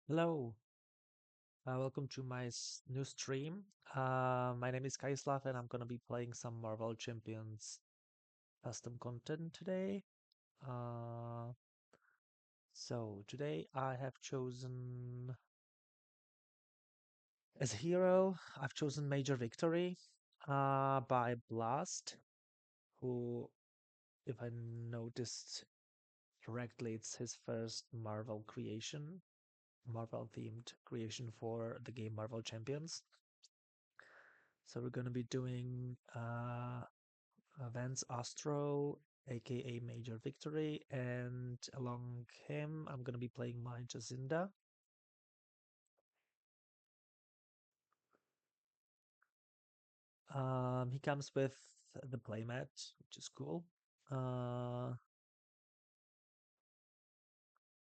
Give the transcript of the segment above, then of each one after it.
Hello, welcome to my new stream. My name is Kaislav, and I'm gonna be playing some Marvel Champions custom content today. Uh, so today I have chosen as a hero. I've chosen Major Victory, by Blast, who, if I noticed correctly, it's his first Marvel creation, Marvel themed creation for the game Marvel Champions. So we're gonna be doing Vance Astro, aka Major Victory, and along him, I'm gonna be playing my Jazinda. He comes with the playmat, which is cool. Uh,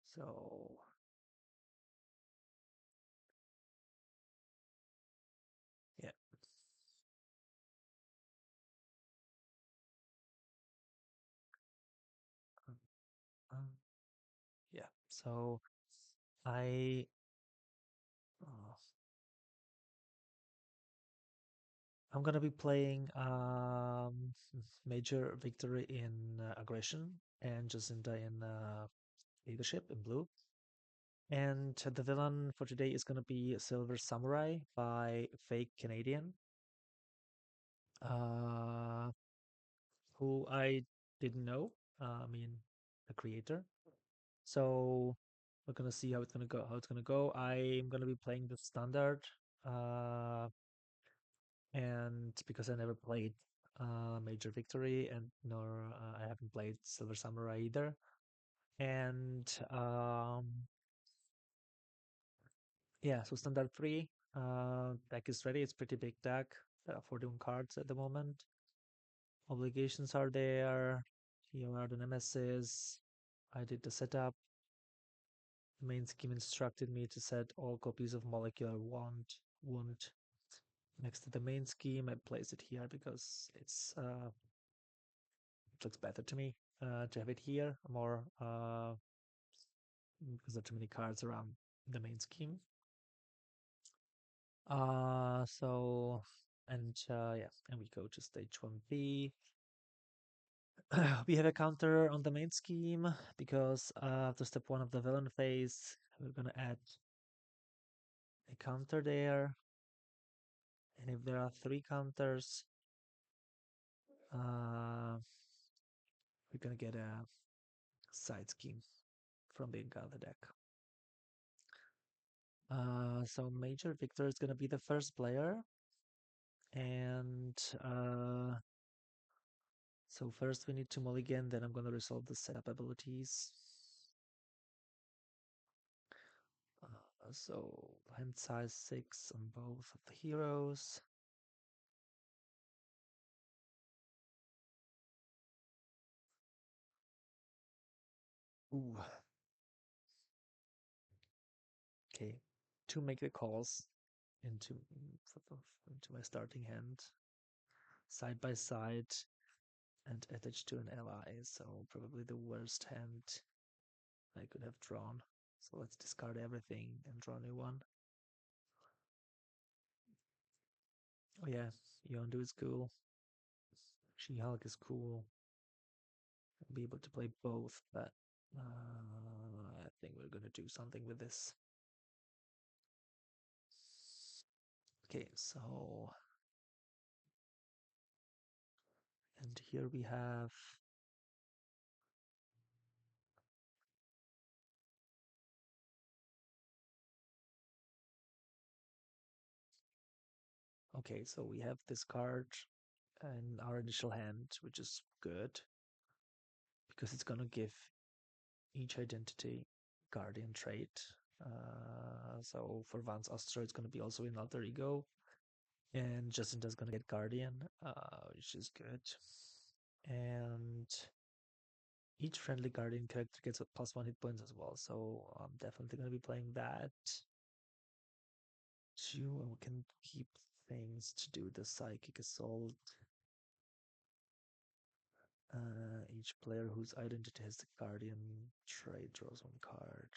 so yeah, um, yeah. So I uh, I'm gonna be playing Major Victory in aggression and Jacinda in leadership in blue. And the villain for today is going to be Silver Samurai by FakeCanadian, uh, who I didn't know. I mean, the creator. So we're gonna see how it's gonna go. I'm gonna be playing the standard, uh, and because I never played Major Victory, and nor I haven't played Silver Samurai either. And yeah, so standard three deck is ready. It's pretty big deck. There are 41 cards at the moment. Obligations are there. Here are the nemesis. I did the setup. The main scheme instructed me to set all copies of molecular wound next to the main scheme. I place it here because it looks better to me to have it here more because there are too many cards around the main scheme. So yeah, and we go to stage 1B. We have a counter on the main scheme because after step 1 of the villain phase, we're gonna add a counter there. And if there are 3 counters, uh, we're gonna get a side scheme from being out of the deck. So Major Victor is gonna be the first player, and so first we need to mulligan, then I'm gonna resolve the setup abilities. So hand size 6 on both of the heroes. Ooh. Okay. To make the calls into into my starting hand, side by side, and attached to an ally. So probably the worst hand I could have drawn. So let's discard everything and draw a new one. Oh yeah, Yondu is cool. She-Hulk is cool. I'll be able to play both, but I think we're gonna do something with this. Okay, so and here we have okay, so we have this card in our initial hand, which is good because it's gonna give each identity guardian trait. So for Vance Astro, it's gonna be also in alter ego, and Jacinda's gonna get guardian, which is good. And each friendly guardian character gets a +1 hit points as well, so I'm definitely gonna be playing that. Two, and we can keep things to do the psychic assault. Each player whose identity has the guardian trait draws 1 card.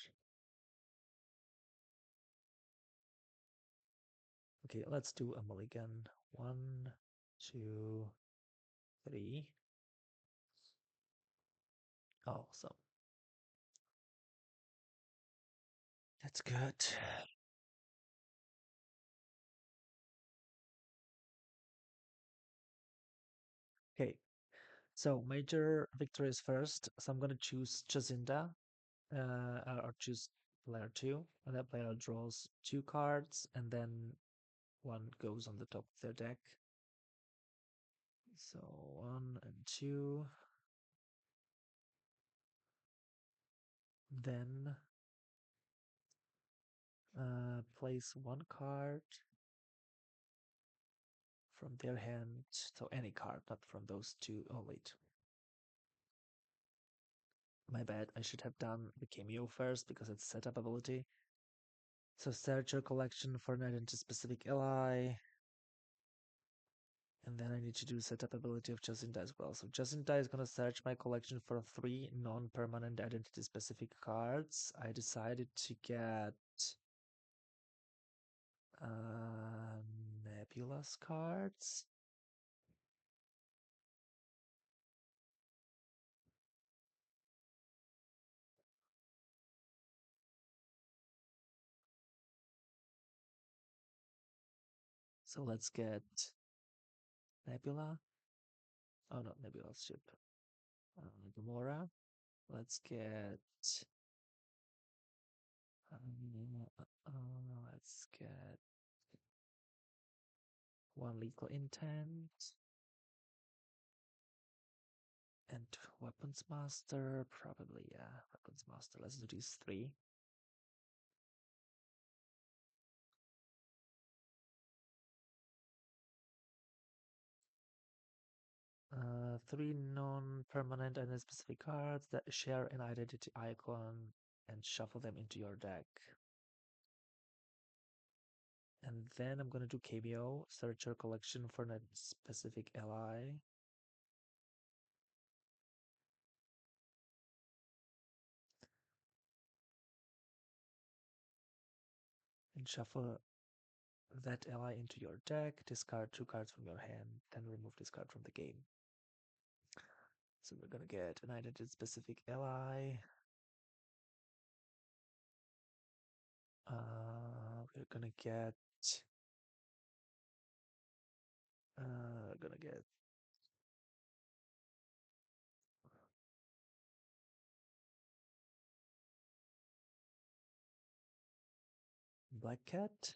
Okay, let's do a mulligan. 1, 2, 3. Awesome. That's good. Okay, so major victories first. So I'm gonna choose Jazinda, or choose player 2, and that player draws 2 cards, and then one goes on the top of their deck. So 1 and 2. Then place 1 card from their hand. So any card, not from those 2. Oh, wait. My bad. I should have done the cameo first because it's setup ability. So search your collection for an identity-specific ally. And then I need to do setup ability of Jazinda as well. So Jazinda is going to search my collection for 3 non-permanent identity-specific cards. I decided to get Nebula's cards. So let's get Nebula. Oh, not Nebula's ship. Gamora. Let's get. Let's get one lethal intent and weapons master. Probably, yeah, weapons master. Let's do these 3. 3 non-permanent and specific cards that share an identity icon and shuffle them into your deck. And then I'm going to do KBO, search your collection for a specific ally. And shuffle that ally into your deck, discard 2 cards from your hand, then remove this card from the game. So we're going to get an identity-specific ally. We're gonna get gonna get Black Cat.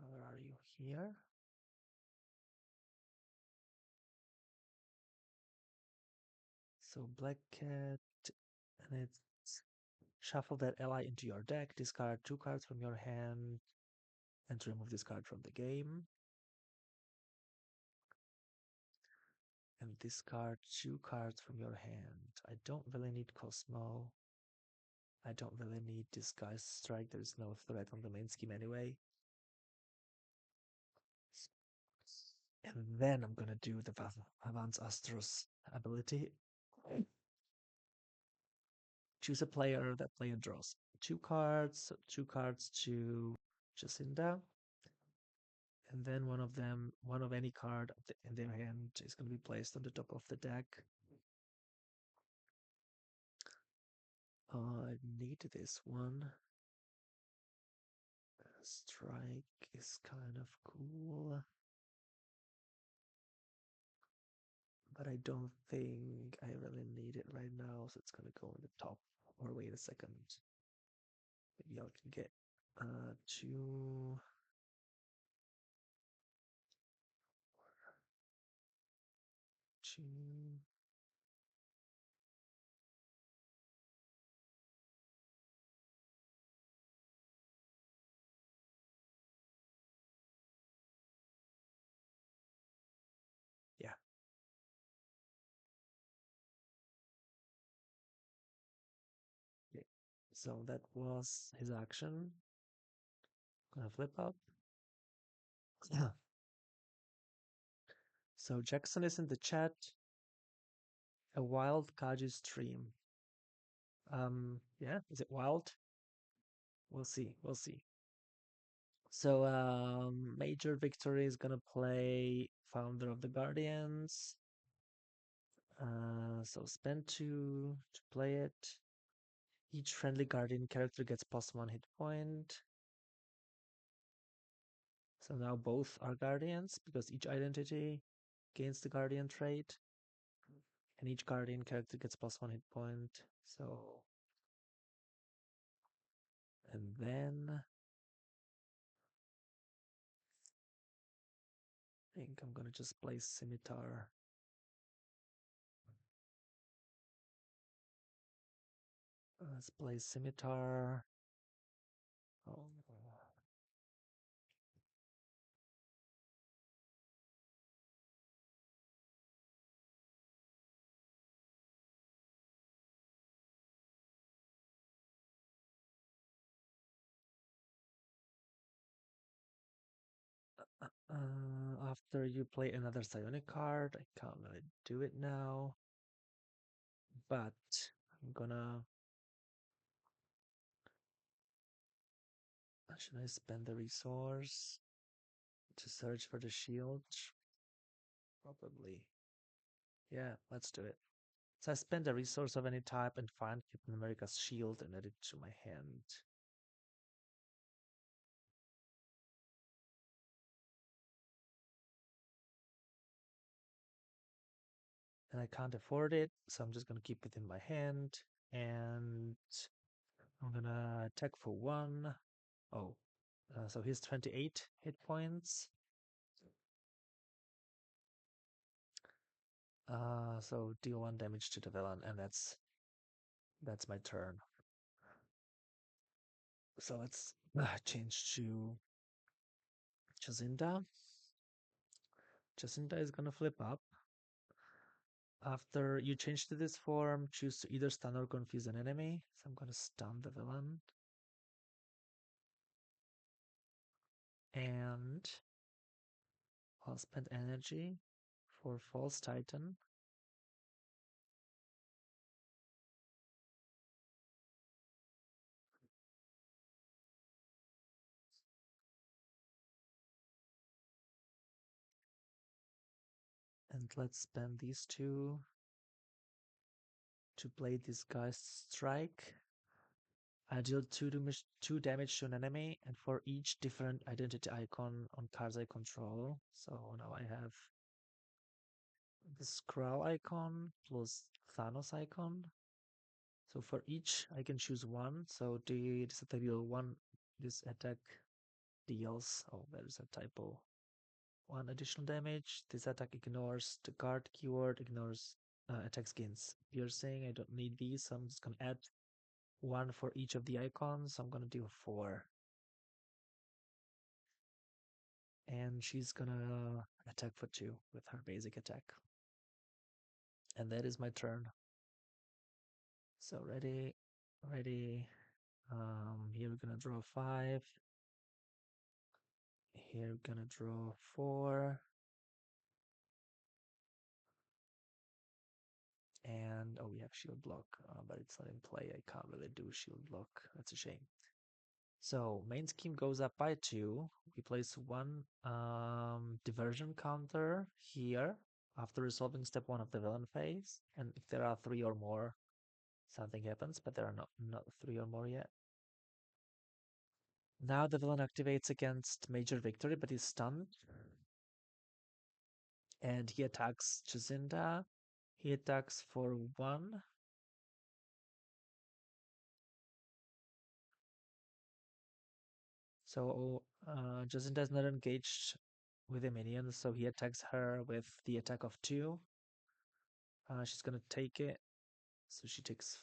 Where are you? Here. So Black Cat, and it's shuffle that ally into your deck, discard 2 cards from your hand, and remove this card from the game. And discard 2 cards from your hand. I don't really need Cosmo. I don't really need Disguise Strike. There's no threat on the main scheme anyway. And then I'm gonna do the Avance Astros ability. Choose a player. That player draws 2 cards. So 2 cards to Jacinda. And then one of any card in their hand is going to be placed on the top of the deck. I need this one. Strike is kind of cool. But I don't think I really need it right now, so it's going to go on the top. Or wait a second. Maybe I can get 2. Yeah. Okay. So that was his action. Gonna flip up. So Jackson is in the chat. A wild Kaji stream. Yeah, is it wild? We'll see. We'll see. So, Major Victory is gonna play Founder of the Guardians. So spend two to play it. Each friendly Guardian character gets +1 hit point. So now both are Guardians because each identity gains the Guardian trait, and each Guardian character gets +1 hit point. So, and then I think I'm gonna just play Scimitar. Let's play Scimitar. Oh, after you play another psionic card, I can't really do it now, but I'm gonna. Should I spend the resource to search for the shield? Probably. Yeah, let's do it. So I spend a resource of any type and find Captain America's shield and add it to my hand. And I can't afford it, so I'm just gonna keep it in my hand. And I'm gonna attack for 1. Oh, so he's 28 hit points. So deal 1 damage to the villain, and that's my turn. So let's change to Jazinda. Jacinta is gonna flip up. After you change to this form, choose to either stun or confuse an enemy. So I'm gonna stun the villain. And I'll spend energy for False Titan. And let's spend these two to play Disguised Strike. I deal 2 damage to an enemy, and for each different identity icon on cards I control. So now I have the Skrull icon plus Thanos icon. So for each, I can choose one. So this attack deal 1. This attack deals. Oh, there's a typo. 1 additional damage. This attack ignores the guard keyword. Ignores attacks gains piercing. I don't need these, so I'm just gonna add 1 for each of the icons. So I'm gonna do 4. And she's gonna attack for 2 with her basic attack. And that is my turn. So ready, ready. Here we're gonna draw 5. Here we're gonna draw 4. And oh, we have shield block, but it's not in play. I can't really do shield block. That's a shame. So main scheme goes up by 2. We place 1 diversion counter here after resolving step 1 of the villain phase. And if there are 3 or more, something happens, but there are not 3 or more yet. Now the villain activates against Major Victory, but he's stunned. And he attacks Jazinda. He attacks for 1. So Jacinta is not engaged with a minion, so he attacks her with the attack of 2. She's gonna take it, so she takes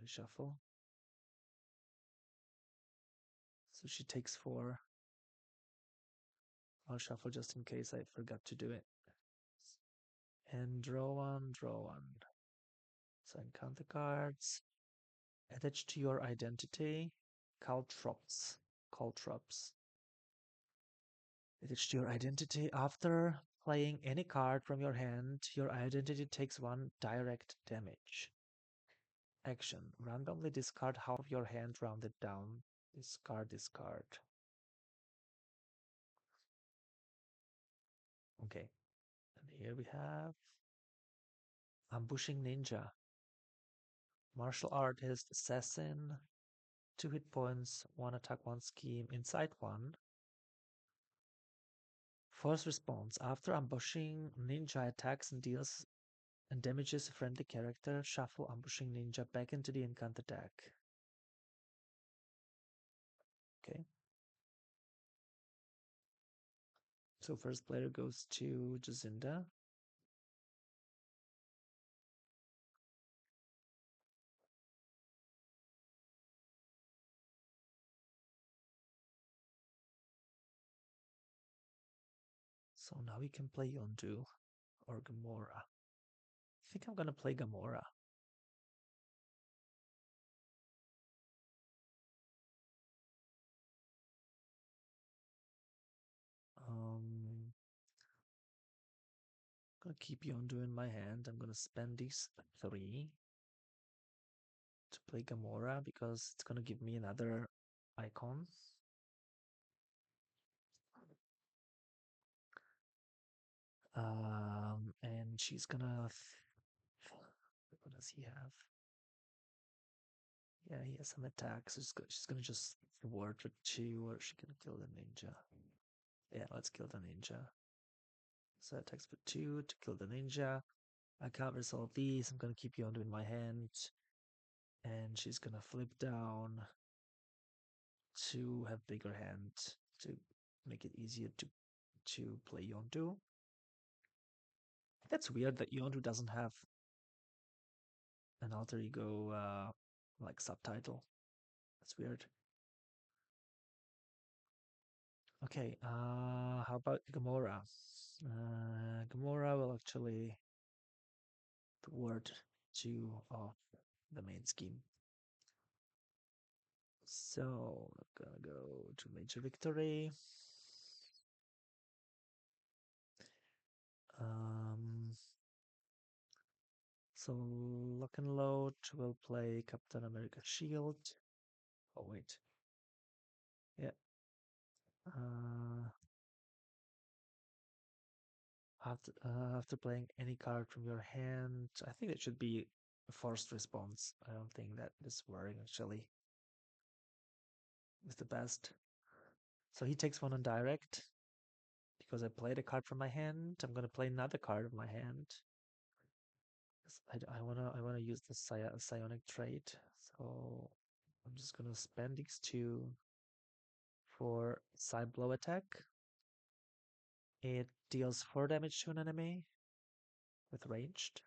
shuffle. So she takes 4. I'll shuffle just in case I forgot to do it. And draw 1, draw 1. So encounter cards. Attach to your identity. Caltrops. Caltrops. Attach to your identity. After playing any card from your hand, your identity takes 1 direct damage. Action. Randomly discard half of your hand rounded down. Discard, discard. Okay. And here we have Ambushing Ninja. Martial artist, assassin. 2 hit points, 1 attack, 1 scheme, inside 1. First response. After ambushing, Ninja attacks and deals and damages a friendly character. Shuffle Ambushing Ninja back into the encounter deck. Okay. So first player goes to Jazinda. So now we can play Yondu or Gamora. I think I'm gonna play Gamora. I'm gonna keep Yondu in my hand. I'm gonna spend these 3 to play Gamora because it's gonna give me another icon. And she's gonna. What does he have? Yeah, he has some attacks. She's gonna just thwart a 2, or she can kill the ninja. Yeah, let's kill the ninja. So attacks for 2 to kill the ninja. I can't resolve these. I'm gonna keep Yondu in my hand, and she's gonna flip down to have bigger hand to make it easier to play Yondu. That's weird that Yondu doesn't have an alter ego like subtitle. That's weird. Okay, how about Gamora? Gamora will actually thwart 2 of the main scheme. So I'm gonna go to Major Victory. So Lock and Load will play Captain America Shield. Oh wait, yeah. After playing any card from your hand, I think that should be a forced response. I don't think that this wording actually is the best. So he takes 1 on direct because I played a card from my hand. I'm gonna play another card of my hand. I wanna use the psionic trait. So I'm just gonna spend X2 for side blow attack. It deals 4 damage to an enemy with ranged.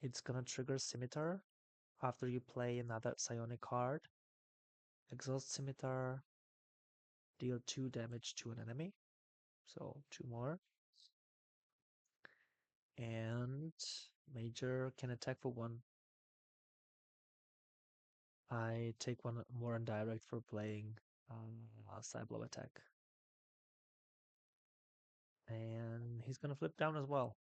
It's gonna trigger Scimitar after you play another psionic card. Exhaust Scimitar, deal 2 damage to an enemy. So 2 more. And Major can attack for 1. I take 1 more on direct for playing side blow attack. And he's gonna flip down as well.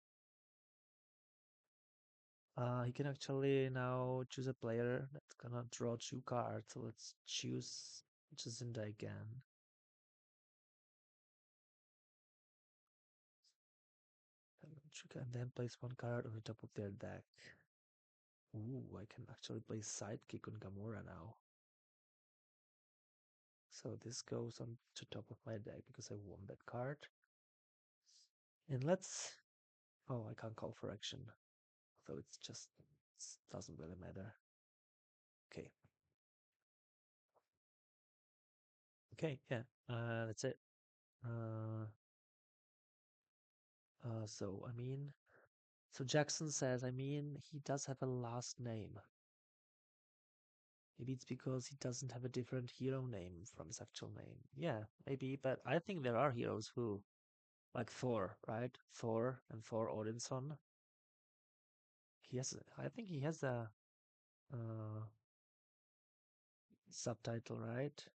He can actually now choose a player that's gonna draw 2 cards. So let's choose Jazinda again. And then place 1 card on the top of their deck. Ooh, I can actually play Sidekick on Gamora now. So this goes on to top of my deck because I won that card. And let's... Oh, I can't call for action. So it doesn't really matter. Okay. Okay, yeah. That's it. So Jackson says, he does have a last name. Maybe it's because he doesn't have a different hero name from his actual name. Yeah, maybe, but I think there are heroes who, like Thor, right? Thor and Thor Odinson. I think he has a subtitle, right?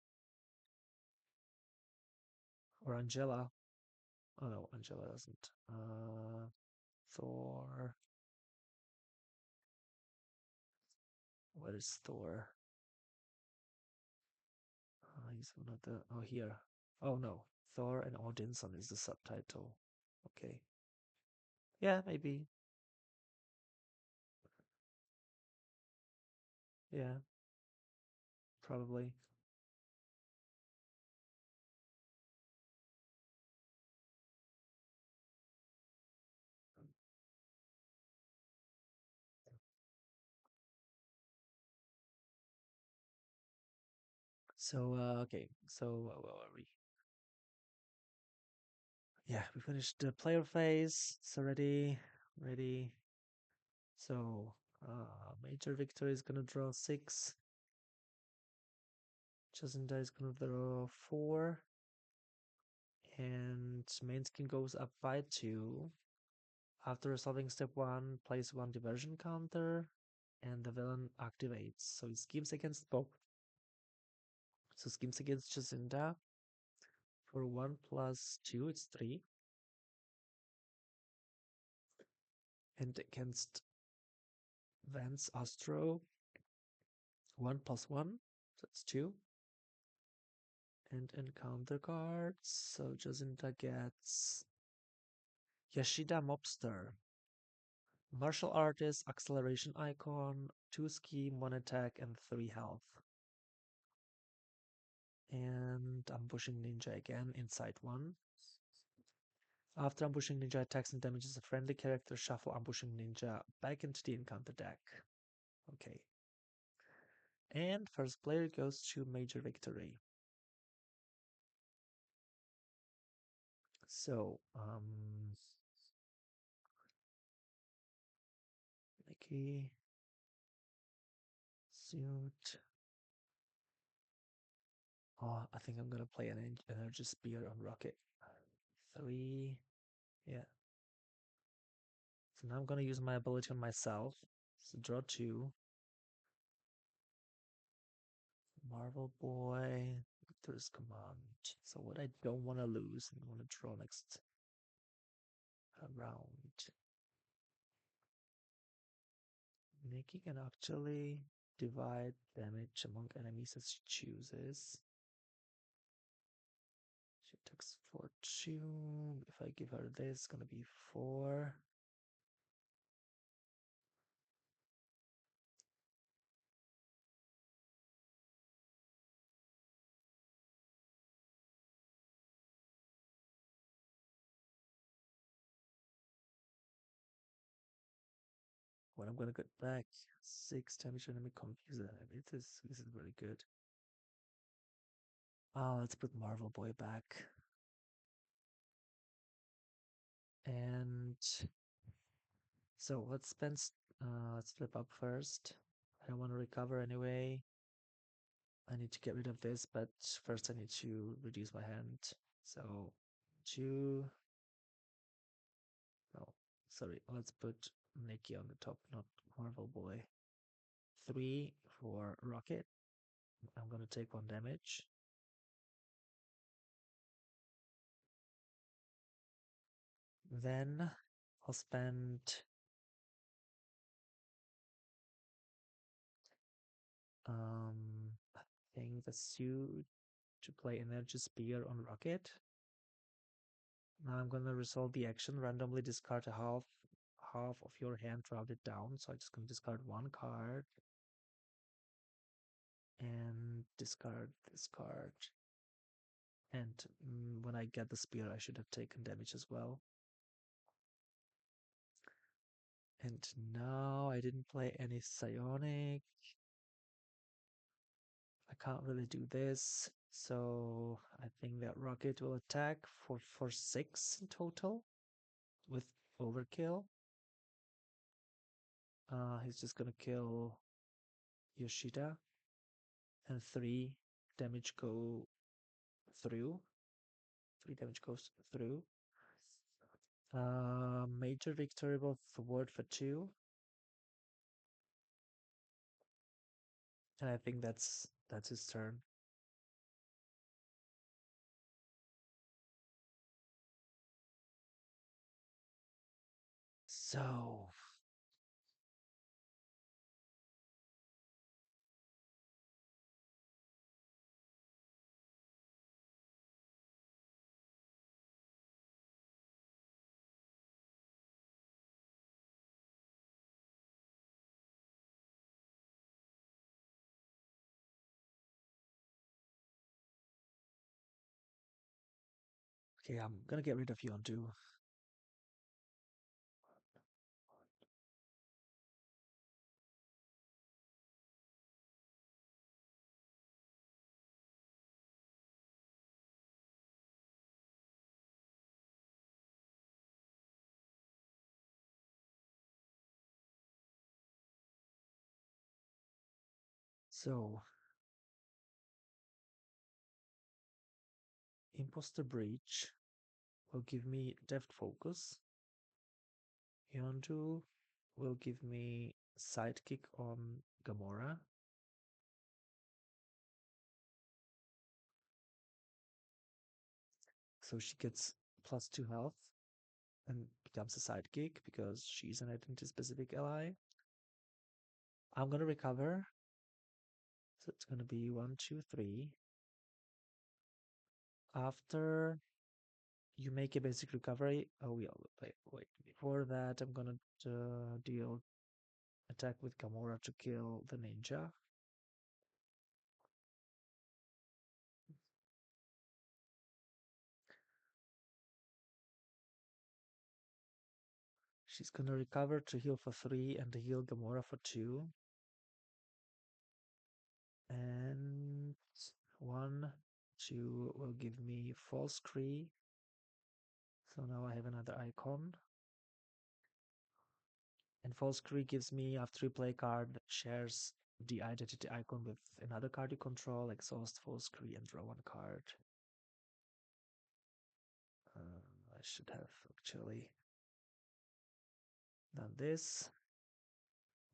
Or Angela. Oh no, Angela doesn't. Thor. Where is Thor? He's one of the. Oh, here. Oh no, Thor and Odinson is the subtitle. Okay. Yeah, maybe. Yeah, probably. So, okay. So, where are we? Yeah, we finished the player phase. It's already ready. So, Major Victor is gonna draw 6. Jazinda is gonna draw 4. And main skin goes up by 2. After resolving step 1, place 1 diversion counter, and the villain activates. So it schemes against both. So schemes against Jazinda. For 1 plus 2, it's 3. And against Vance Astro, 1 plus 1, that's 2. And encounter cards. So Jacinta gets Yashida Mobster, Martial Artist, Acceleration Icon, 2 scheme, 1 attack, and 3 health. And Ambushing Ninja again, inside 1. After Ambushing Ninja attacks and damages a friendly character, shuffle Ambushing Ninja back into the encounter deck. Okay. And first player goes to Major Victory. So, Nikki, suit. Oh, I think I'm gonna play an Energy Spear on Rocket. 3. Yeah. So now I'm gonna use my ability on myself. So draw 2. Marvel Boy. Victor's Command. So what I don't want to lose, I want to draw next round. Nikki can actually divide damage among enemies as she chooses. She takes 4, 2. If I give her this, it's gonna be 4. When I'm gonna get back 6 damage enemy confused enemy. This is really good. Let's put Marvel Boy back. And so let's flip up first. I don't want to recover anyway. I need to get rid of this, but first I need to reduce my hand. So 2. No, sorry. Let's put Nikki on the top, not Marvel Boy. 3 for Rocket. I'm gonna take 1 damage. Then I'll spend I think the suit to play Energy Spear on Rocket. Now I'm gonna resolve the action, randomly discard a half of your hand, round it down. So I'm just gonna discard 1 card and discard this card. And when I get the spear, I should have taken damage as well. And now I didn't play any psionic. I can't really do this. So I think that Rocket will attack for 6 in total with overkill. He's just gonna kill Yoshida, and 3 damage go through. 3 damage goes through. Major Victory will thwart for 2. And I think that's his turn. So Okay, I'm gonna get rid of you on two. So, Imposter Breach will give me Deft Focus. Yondu will give me Sidekick on Gamora. So she gets +2 health and becomes a sidekick because she's an identity-specific ally. I'm gonna recover. So it's gonna be 1, 2, 3. After you make a basic recovery, wait. Before that, I'm gonna deal attack with Gamora to kill the ninja. She's gonna recover to heal for 3 and to heal Gamora for 2. And 1, 2 will give me false Kree. So now I have another icon. And false Kree gives me, after you play card, shares the identity icon with another card you control, exhaust false Kree and draw 1 card. I should have actually done this,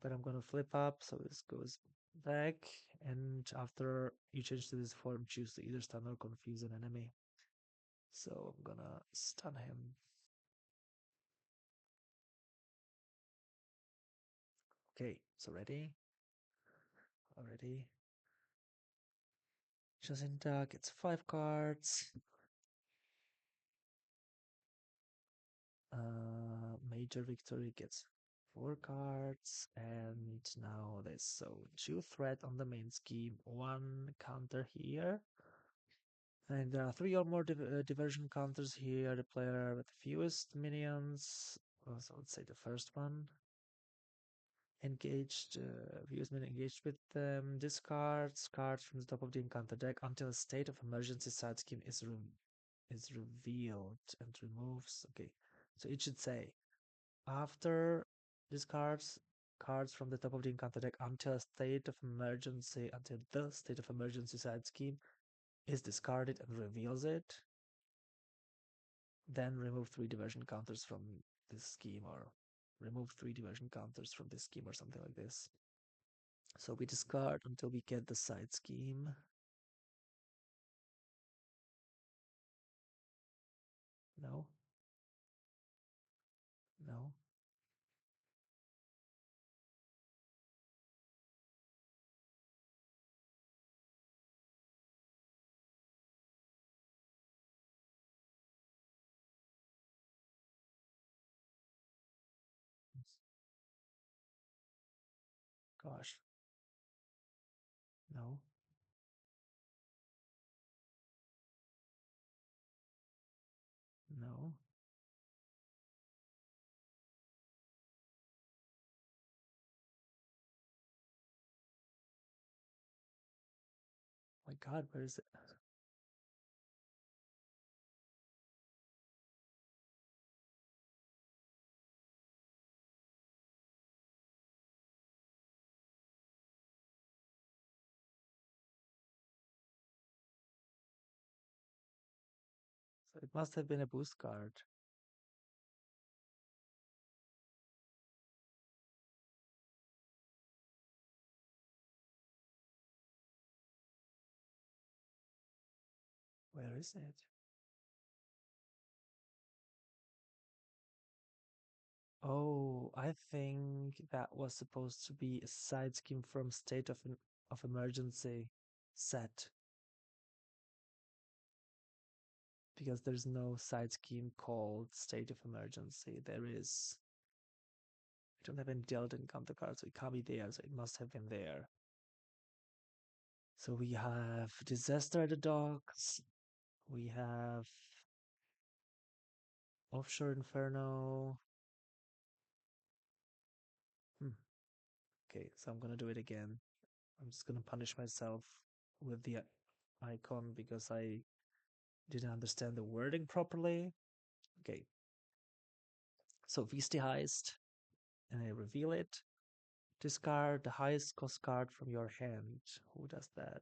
but I'm gonna flip up, so this goes back, and after you change to this form, choose to either stun or confuse an enemy. So I'm gonna stun him. Okay, so ready? Already. Jazinda gets 5 cards. Major Victory gets 4 cards, and now there's so 2 threat on the main scheme, 1 counter here, and there are 3 or more diversion counters here. The player with the fewest minions, so let's say the first one, engaged, fewest minion engaged with discards cards from the top of the encounter deck until a state of emergency side scheme is revealed and removes. Okay, so it should say after discards cards from the top of the encounter deck until the state of emergency side scheme is discarded and reveals it, then remove 3 diversion counters from this scheme, or remove 3 diversion counters from this scheme, or something like this. So we discard until we get the side scheme. No. No. Gosh. No. No. My God, where is it? So it must have been a boost card. Where is it? Oh, I think that was supposed to be a side scheme from State of Emergency set, because there's no side scheme called State of Emergency. There is. I don't have any Delta encounter cards, so it can't be there, so it must have been there. So we have Disaster at the Docks. We have Offshore Inferno. Okay, so I'm gonna do it again. I'm just gonna punish myself with the icon because I didn't understand the wording properly. Okay, so Feasty Heist, and I reveal it. Discard the highest cost card from your hand. Who does that?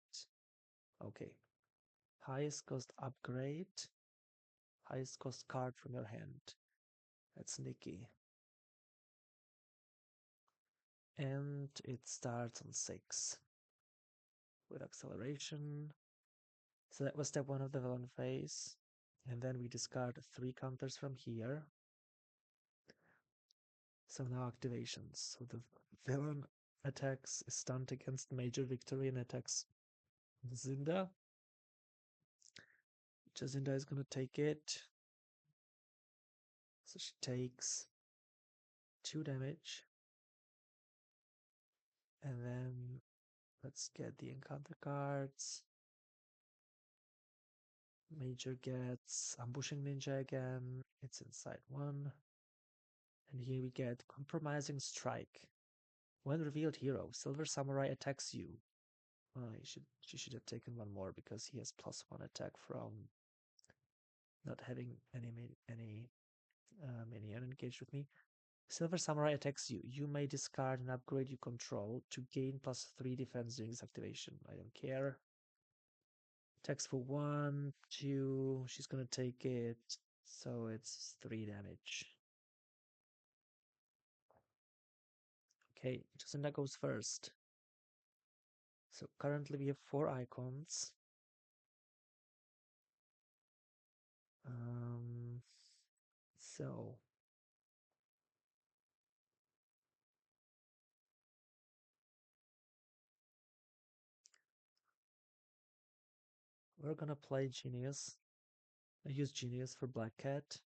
Okay. Highest cost upgrade. Highest cost card from your hand. That's Nikki. And it starts on 6 with acceleration. So that was step 1 of the villain phase. And then we discard 3 counters from here. So now activations. So the villain attacks is stunned against Major Victory and attacks Jazinda. Jazinda is going to take it. So she takes 2 damage. And then let's get the encounter cards. Major gets Ambushing Ninja again. It's inside 1. And here we get Compromising Strike. When revealed hero, Silver Samurai attacks you. She should have taken 1 more because he has +1 attack from not having any minion engaged with me. Silver Samurai attacks you. You may discard an upgrade you control to gain +3 defense during this activation. I don't care. Attacks for 1, 2. She's gonna take it. So it's 3 damage. Okay, Jacinda goes first. So currently we have 4 icons. So we're gonna play Genius. I use Genius for Black Cat.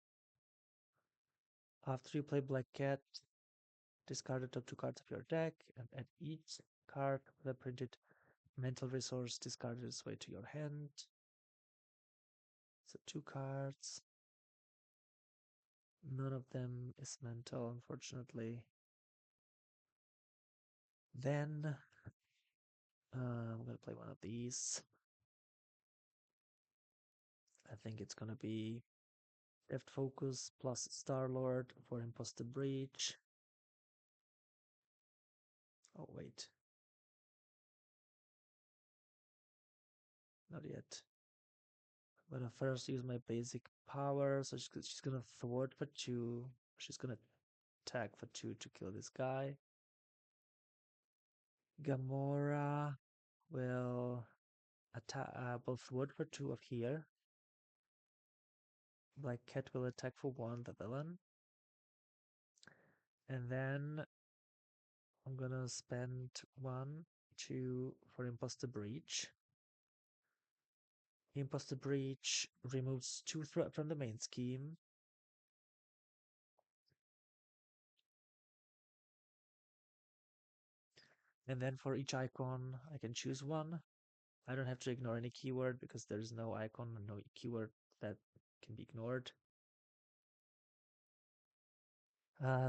After you play Black Cat, discard the top 2 cards of your deck, and add each card with a printed mental resource discarded this way to your hand. So 2 cards. None of them is mental, unfortunately. Then I'm gonna play one of these. I think it's gonna be Deft Focus plus Star-Lord for Imposter Breach. Oh wait. Not yet. I'm gonna first use my basic power, so she's gonna thwart for 2. She's gonna attack for 2 to kill this guy. Gamora will attack, will thwart for 2 of here. Black Cat will attack for 1, the villain. And then I'm gonna spend 1, 2 for Imposter Breach. Imposter Breach removes 2 threat from the main scheme. And then for each icon, I can choose 1. I don't have to ignore any keyword because there's no icon and no keyword that can be ignored.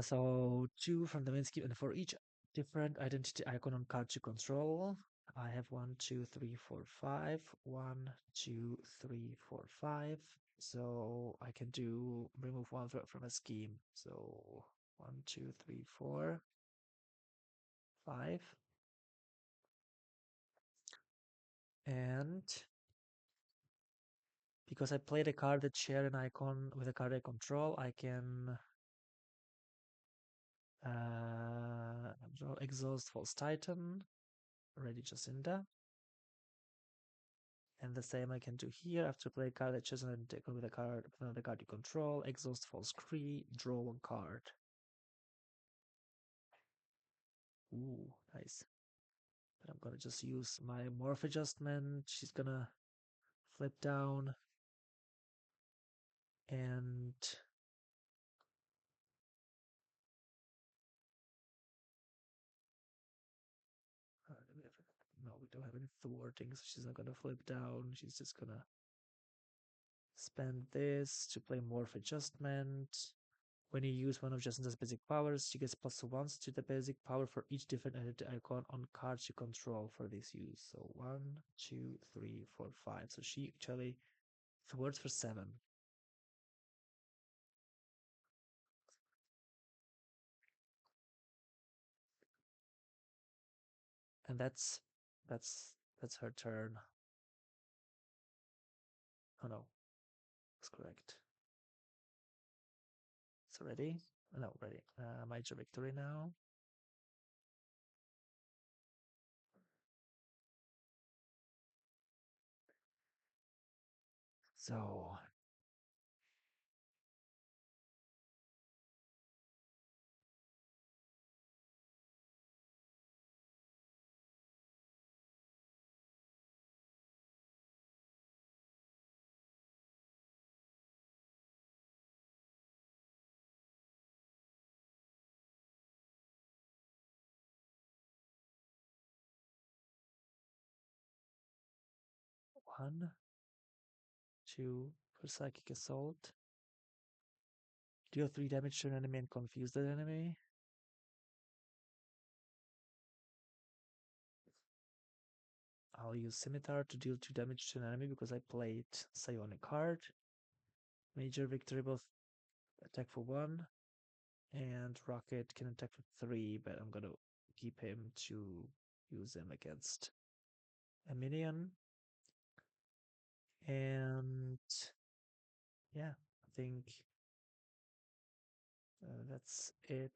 So 2 from the main scheme, and for each different identity icon on card you control, I have 1, 2, 3, 4, 5. 1, 2, 3, 4, 5. So I can remove 1 threat from a scheme. So 1, 2, 3, 4, 5. And because I played a card that shared an icon with a card I control, I can exhaust False Titan, ready Jacinda. And the same I can do here. After play a card that shares an identical with another card you control, exhaust False Cree, draw 1 card. Ooh, nice. But I'm gonna just use my morph adjustment. She's gonna flip down and no, we don't have any thwarting, so she's not gonna flip down. She's just gonna Spend this to play Morph Adjustment. When you use one of Jazinda's basic powers, she gets +1s to the basic power for each different entity icon on cards you control for this use. So 1, 2, 3, 4, 5. So she actually thwarts for 7. And that's her turn. Oh no, that's correct. So ready? No, ready. Major victory now. So one, two for psychic assault. Deal 3 damage to an enemy and confuse that enemy. I'll use Scimitar to deal 2 damage to an enemy because I played Psionic card. Major victory, both attack for 1, and Rocket can attack for 3, but I'm gonna keep him to use him against a minion. And yeah, I think that's it.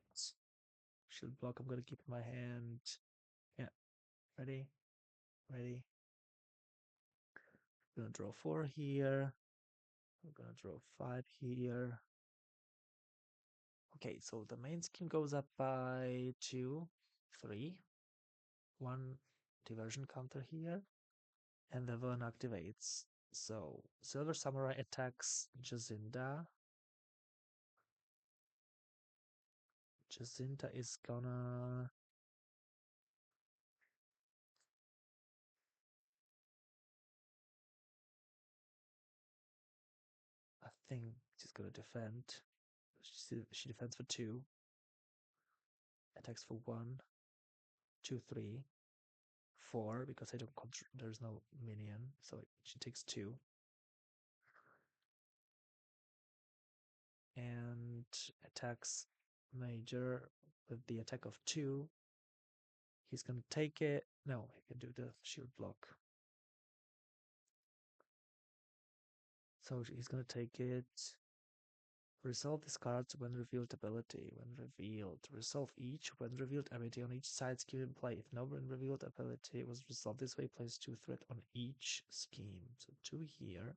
Shield block I'm gonna keep in my hand. Yeah, ready, ready. I'm gonna draw 4 here. I'm gonna draw 5 here. Okay, so the main skin goes up by 2, 3. 1 diversion counter here. And the villain activates. So Silver Samurai attacks Jazinda. Jazinda is gonna... I think she's gonna defend. She defends for 2. Attacks for 1, 2, 3, 4, because I don't control, there's no minion, so she takes 2. And attacks Major with the attack of 2. He's gonna take it. No, he can do the shield block. So he's gonna take it. Resolve these cards when revealed ability. When revealed. Resolve each when revealed ability on each side scheme in play. If no when revealed ability was resolved this way, place 2 threat on each scheme. So 2 here.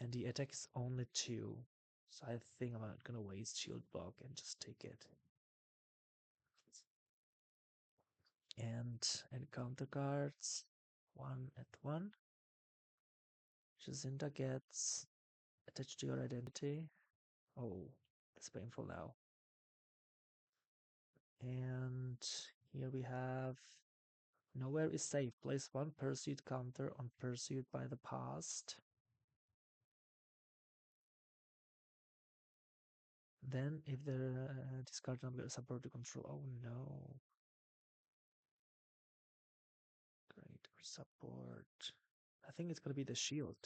And the attack is only 2. So I think I'm not gonna waste shield block and just take it. And encounter cards. 1 at 1. Jazinda gets attached to your identity. Oh, that's painful now. And here we have nowhere is safe. Place 1 pursuit counter on pursuit by the past. Then if the discard number support to control. Oh no. Great, or support. I think it's gonna be the shield.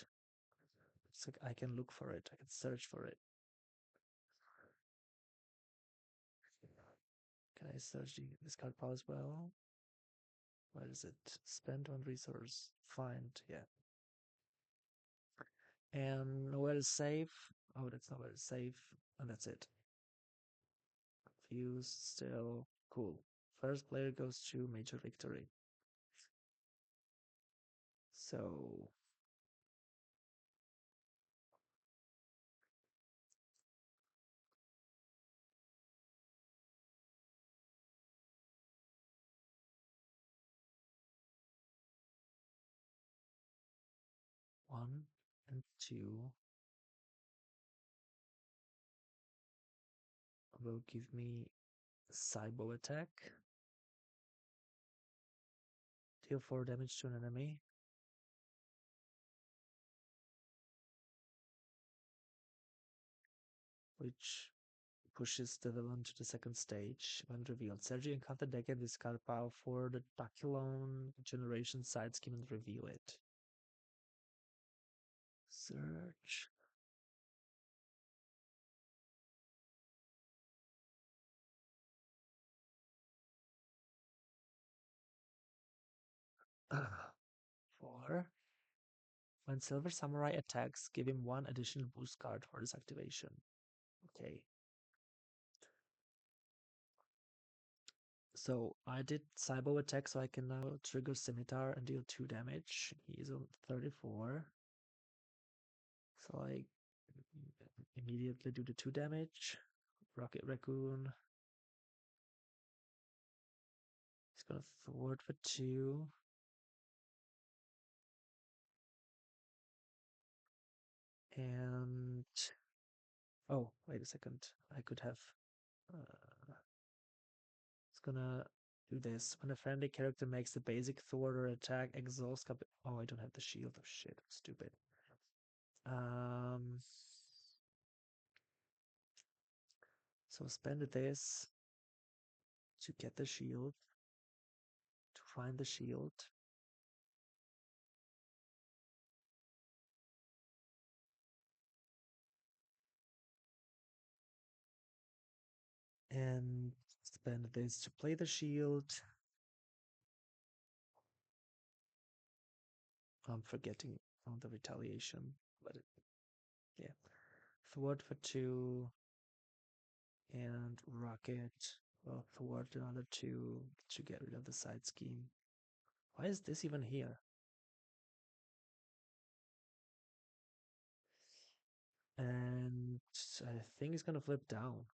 It's like I can look for it. I can search for it. Can I search this card power as well? Where is it? Spend on resource. Find. Yeah. And nowhere is safe. Oh, that's nowhere is safe. And that's it. Confused still. Cool. First player goes to major victory. So one and 2 will give me Cybo attack. Deal 4 damage to an enemy. which pushes the villain to the second stage. When revealed, Sergio encounter deck and discard pile for the Daculon generation side scheme and reveal it. Search. Four. When Silver Samurai attacks, give him one additional boost card for this activation. Okay. So I did Cybo attack, so I can now trigger Scimitar and deal 2 damage. He's on 34. So I immediately do the 2 damage. Rocket Raccoon. He's gonna thwart for 2. And oh, wait a second. I could have it's gonna do this. When a friendly character makes a basic thwarter attack, exhaust oh, I don't have the shield. Oh shit, I'm stupid. Um so spend this to get the shield, to find the shield. And spend this to play the shield. I'm forgetting on the retaliation, but yeah. Thwart for 2 and rocket. Well, thwart another 2 to get rid of the side scheme. Why is this even here? And I think it's gonna flip down.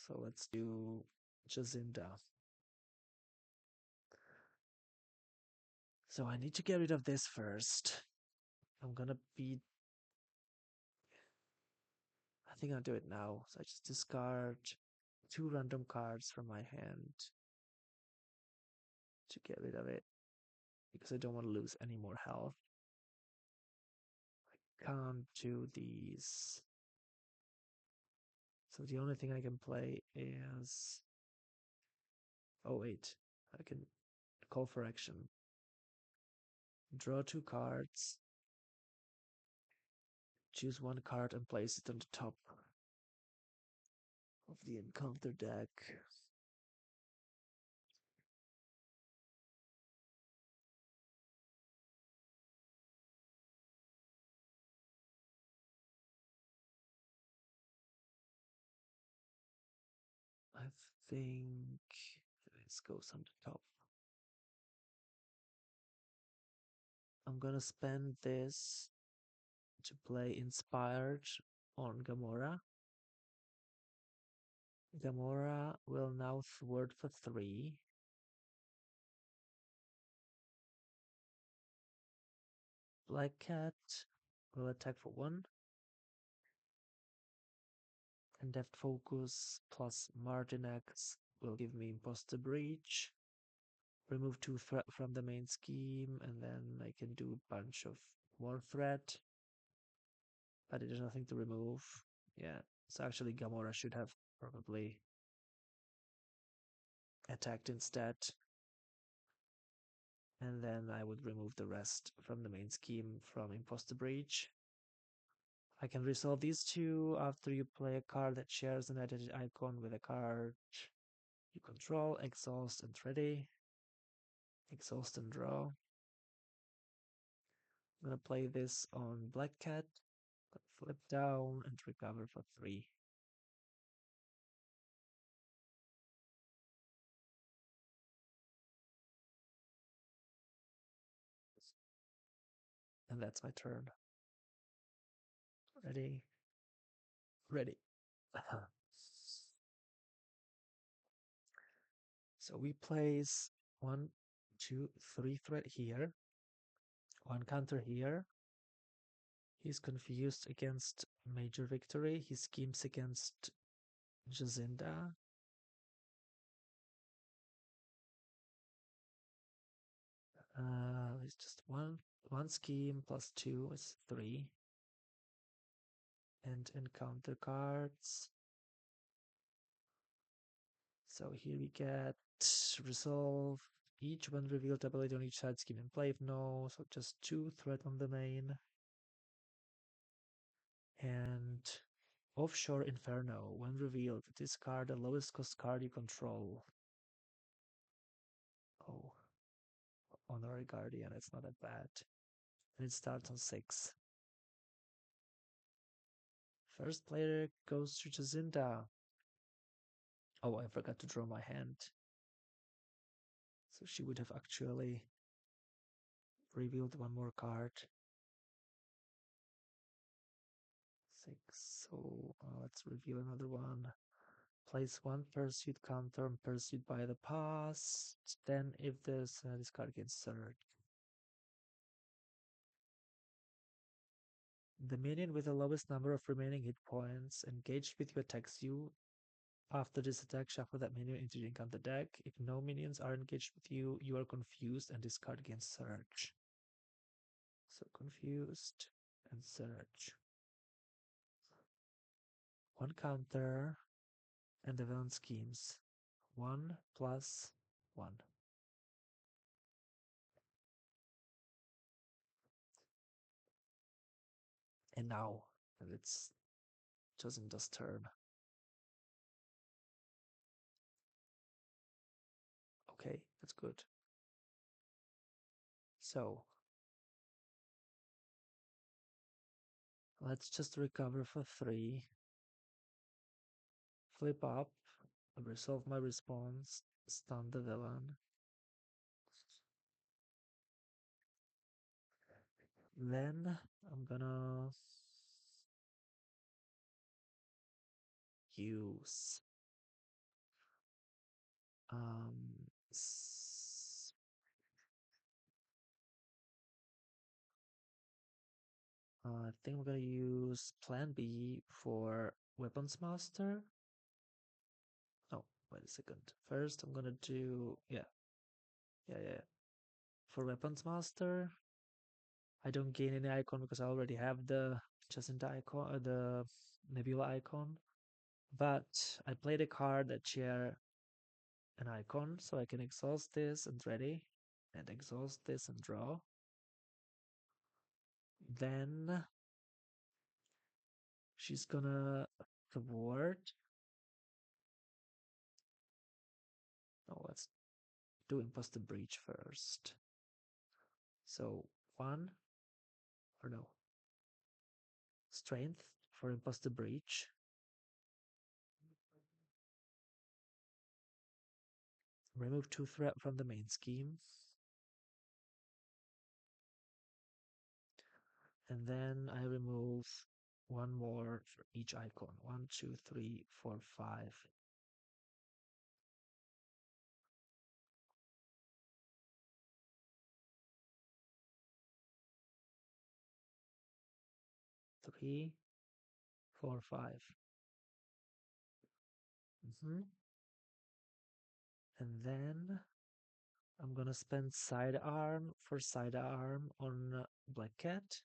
So let's do Jazinda. So I need to get rid of this first. I'm gonna beat. I think I'll do it now. So I just discard 2 random cards from my hand to get rid of it because I don't want to lose any more health. I can't do these. So the only thing I can play is. Oh, wait. I can call for action. Draw 2 cards. Choose 1 card and place it on the top of the encounter deck. I think this goes on the top. I'm gonna spend this to play Inspired on Gamora. Gamora will now thwart for 3. Black Cat will attack for 1. And Deft Focus plus Martinex will give me Imposter Breach. Remove 2 threat from the main scheme, and then I can do a bunch of more threat. But there's nothing to remove. Yeah, so actually Gamora should have probably attacked instead. And then I would remove the rest from the main scheme from Imposter Breach. I can resolve these 2 after you play a card that shares an identity icon with a card you control. Exhaust and ready. Exhaust and draw. I'm gonna play this on Black Cat. Flip down and recover for 3. And that's my turn. Ready? Ready. So we place 1, 2, 3 threat here. 1 counter here. He's confused against Major Victory. He schemes against Jazinda. It's just one scheme plus 2 is 3. And encounter cards. So here we get resolve. Each one revealed ability on each side scheme in play. If no, so just 2 threat on the main. And Offshore Inferno. When revealed, discard the lowest cost card you control. Oh, Honorary Guardian, it's not that bad. And it starts on 6. First player goes to Jazinda. Oh, I forgot to draw my hand. So she would have actually revealed one more card. 6. So let's reveal another one. Place one pursuit counter on pursuit by the past. Then, if this card gets searched, the minion with the lowest number of remaining hit points engaged with you attacks you. After this attack, shuffle that minion into the encounter deck. If no minions are engaged with you, you are confused and discard against search. So confused and search. One counter and the villain schemes. 1 plus 1. And now it's Jazinda's turn. Okay, that's good. So let's just recover for 3. Flip up, resolve my response, stun the villain. Then I'm gonna use I think I'm gonna use Plan B for Weapons Master. Oh, wait a second. First, I'm gonna do yeah. For Weapons Master, I don't gain any icon because I already have the Jacinta icon, the Nebula icon. But I played a card that share an icon, so I can exhaust this and ready, and exhaust this and draw. Then she's gonna thwart. No, let's do Imposter Breach first. So 1, or no, Strength for Imposter Breach. Remove 2 threat from the main scheme. And then I remove 1 more for each icon. 1, 2, 3, 4, 5. Three, 4, 5. And then I'm gonna spend sidearm for sidearm on Black Cat.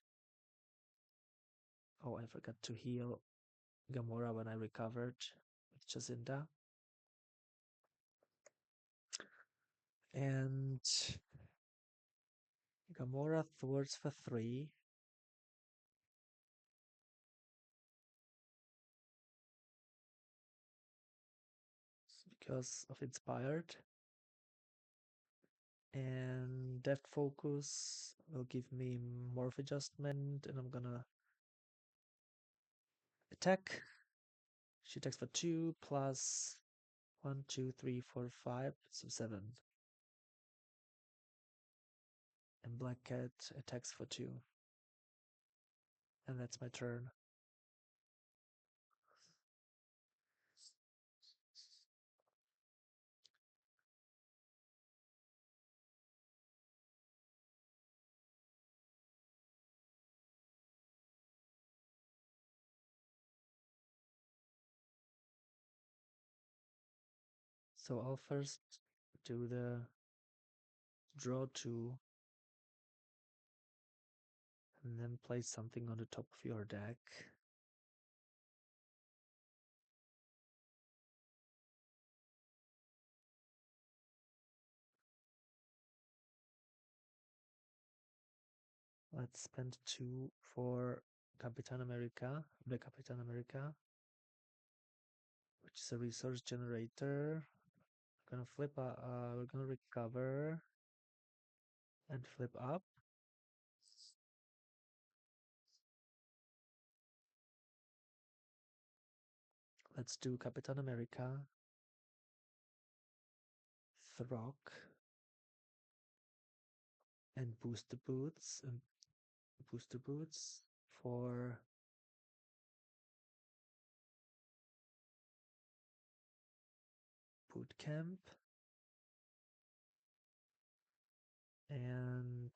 Oh, I forgot to heal Gamora when I recovered with Jazinda. And Gamora thwarts for 3. Because of Inspired. And Depth Focus will give me Morph Adjustment, and I'm gonna attack. She attacks for 2 plus 1, 2, 3, 4, 5, so 7. And Black Cat attacks for 2. And that's my turn. So I'll first do the draw 2 then place something on the top of your deck. Let's spend 2 for Capitan America, the Capitan America, which is a resource generator. We're gonna we're gonna recover and flip up. Let's do Capitan America, Throck, and Booster Boots, for Boot Camp. And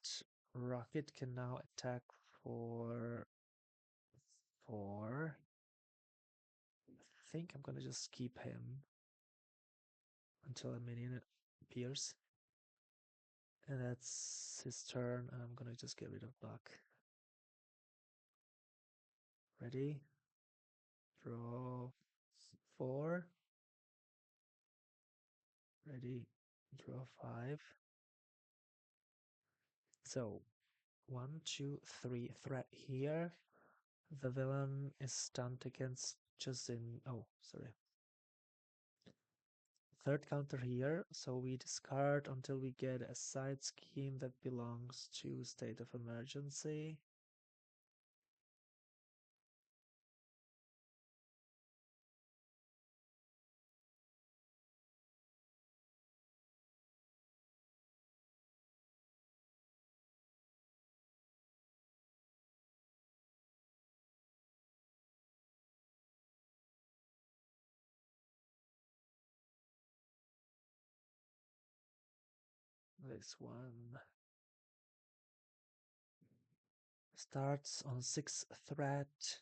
Rocket can now attack for 4. I think I'm gonna just keep him until a minion appears. And that's his turn, and I'm gonna just get rid of Buck. Ready? Draw 4. Ready? Draw 5. So 1, 2, 3 threat here. The villain is stunned against Jazinda. Oh, sorry. Third counter here, so we discard until we get a side scheme that belongs to state of emergency. This one starts on 6 threat.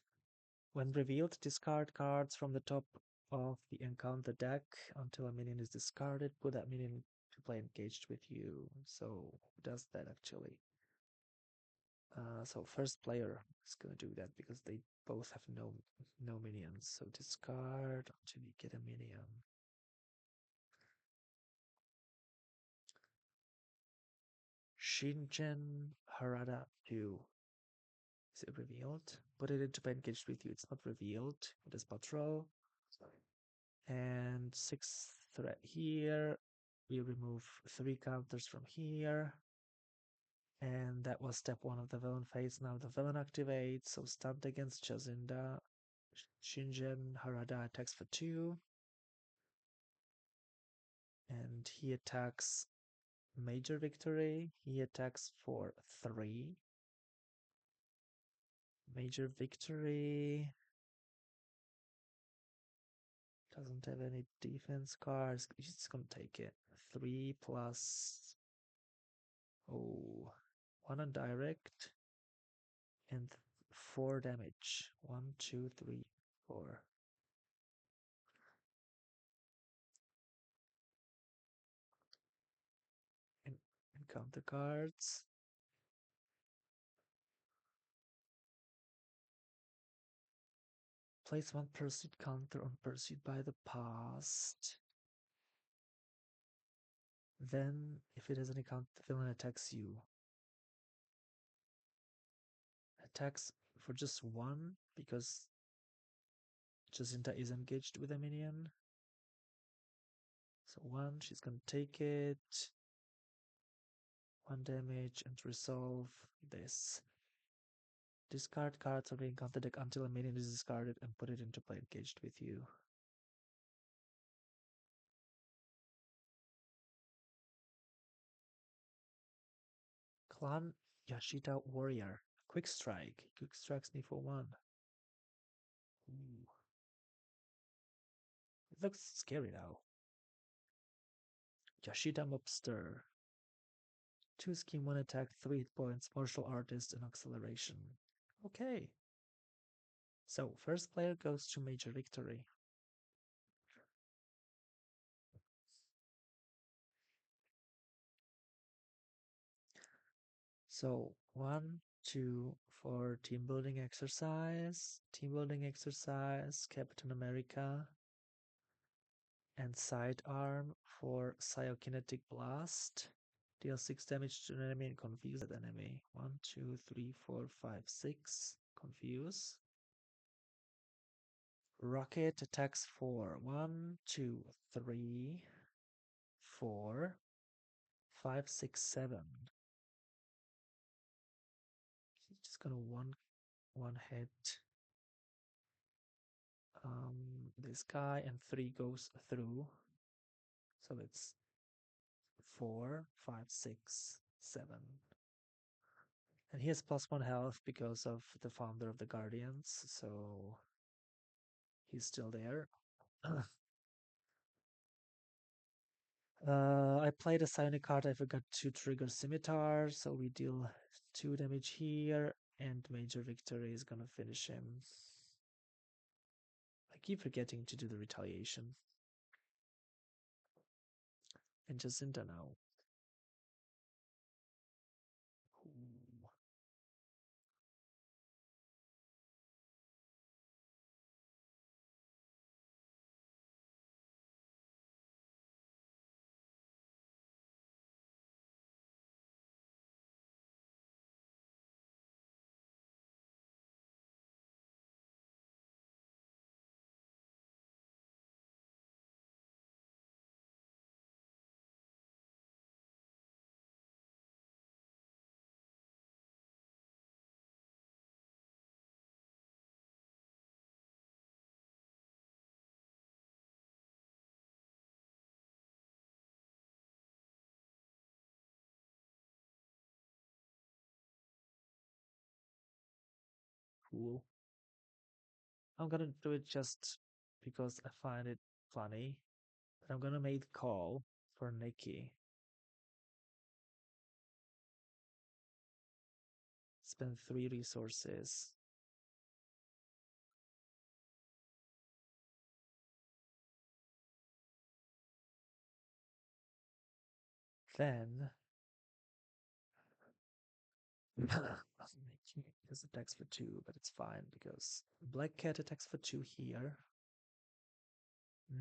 When revealed, discard cards from the top of the encounter deck until a minion is discarded. Put that minion to play engaged with you. So who does that actually? So first player is going to do that because they both have no minions. So discard until you get a minion. Shingen Harada 2. Is it revealed? Put it into engaged with you. It's not revealed. It is patrol. And 6 threat here. We remove 3 counters from here. And that was step 1 of the villain phase. Now the villain activates. So stunned against Jazinda. Shingen Harada attacks for 2. And he attacks Major Victory. He attacks for 3. Major Victory doesn't have any defense cards. He's just gonna take it. 3 plus 1 on direct and 4 damage. 1, 2, 3, 4. And counter cards. Place 1 pursuit counter on pursuit by the past. Then, if it has any counter, the villain attacks you. Attacks for just 1 because Jacinta is engaged with a minion. So 1, she's gonna take it. 1 damage and resolve this. Discard cards on the encounter deck until a minion is discarded and put it into play engaged with you. Clan Yashida Warrior. Quick Strike. Quick strikes me for 1. Ooh. It looks scary now. Yashida Mobster. 2 scheme, 1 attack, 3 hit points, martial artist, and acceleration. Okay. So, first player goes to Major Victory. So, 1, 2 for team building exercise. Team building exercise, Captain America. And sidearm for Psychokinetic Blast. Deal 6 damage to an enemy and confuse that enemy. 1, 2, 3, 4, 5, 6. Confuse. Rocket attacks for 1, 2, 3, 4, 5, 6, 7. He's just gonna one hit this guy, and 3 goes through. So it's 4, 5, 6, 7. And he has +1 health because of the founder of the Guardians, so he's still there. I played a psionic card. I forgot to trigger Scimitar, so we deal 2 damage here, and Major Victory is gonna finish him. I keep forgetting to do the retaliation. And Jazinda now. Ooh. Cool. I'm gonna do it just because I find it funny. But I'm gonna make the call for Nikki. Spend 3 resources. Then Nikki is attacks for 2, but it's fine because Black Cat attacks for 2 here.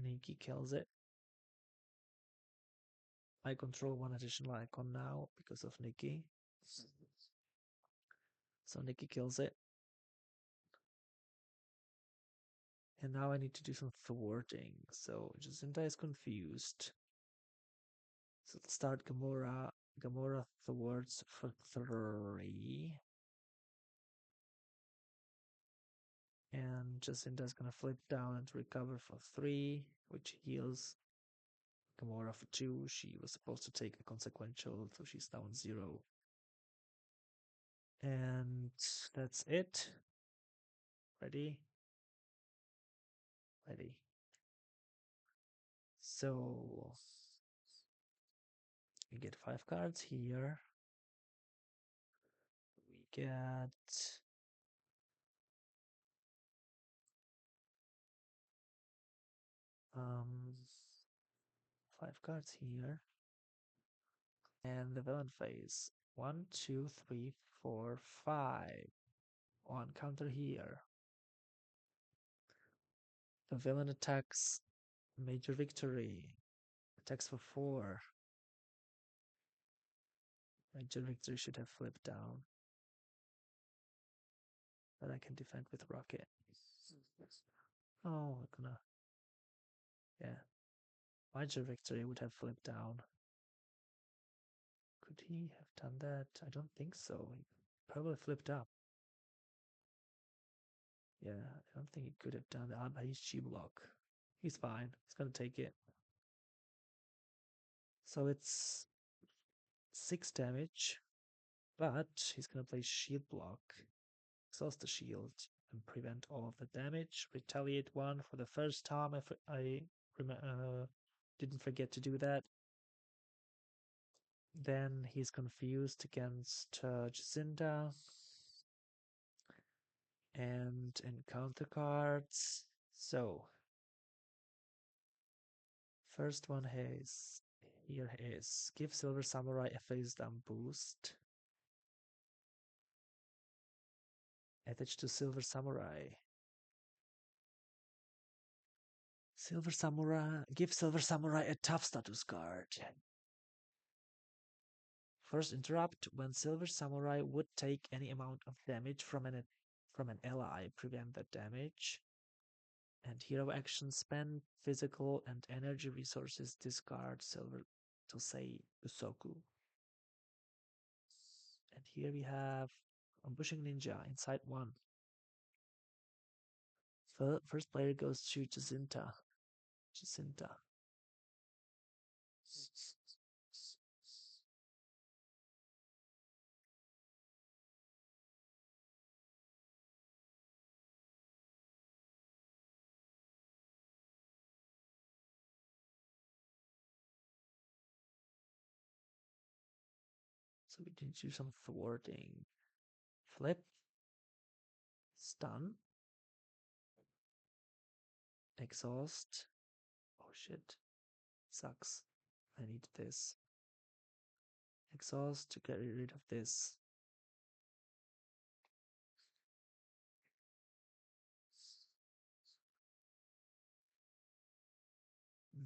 Nikki kills it. I control 1 additional icon now because of Nikki. So Nikki kills it. And now I need to do some thwarting. So Jacinta is confused. So let's start Gamora. Gamora thwarts for 3. And Jacinta's gonna flip down and recover for 3, which heals Gamora for 2. She was supposed to take a consequential, so she's now on 0. And that's it. Ready? Ready. So we get 5 cards here. We get 5 cards here. And the villain phase. 1, 2, 3, 4, 5. 1 counter here. The villain attacks Major Victory. Attacks for 4. Major Victory should have flipped down. But I can defend with Rocket. Oh, we're gonna... Yeah. Major Victory would have flipped down. Could he have done that? I don't think so. He probably flipped up. Yeah, I don't think he could have done that, but he's G-Block. He's fine. He's gonna take it. So it's 6 damage, but he's gonna play Shield Block, exhaust the shield, and prevent all of the damage. Retaliate 1 for the first time. I didn't forget to do that. Then he's confused against Jacinda. And encounter cards. So first one is here is give Silver Samurai a face down boost. Attached to Silver Samurai. Silver Samurai. Give Silver Samurai a tough status card. First interrupt when Silver Samurai would take any amount of damage from an ally. Prevent that damage. And hero action, spend physical and energy resources, discard silver to say Usoku. And here we have Ambushing Ninja inside one. First player goes to Jazinda. So we need to do some thwarting. Flip. Stun. Exhaust. Oh shit. Sucks. I need this. Exhaust to get rid of this.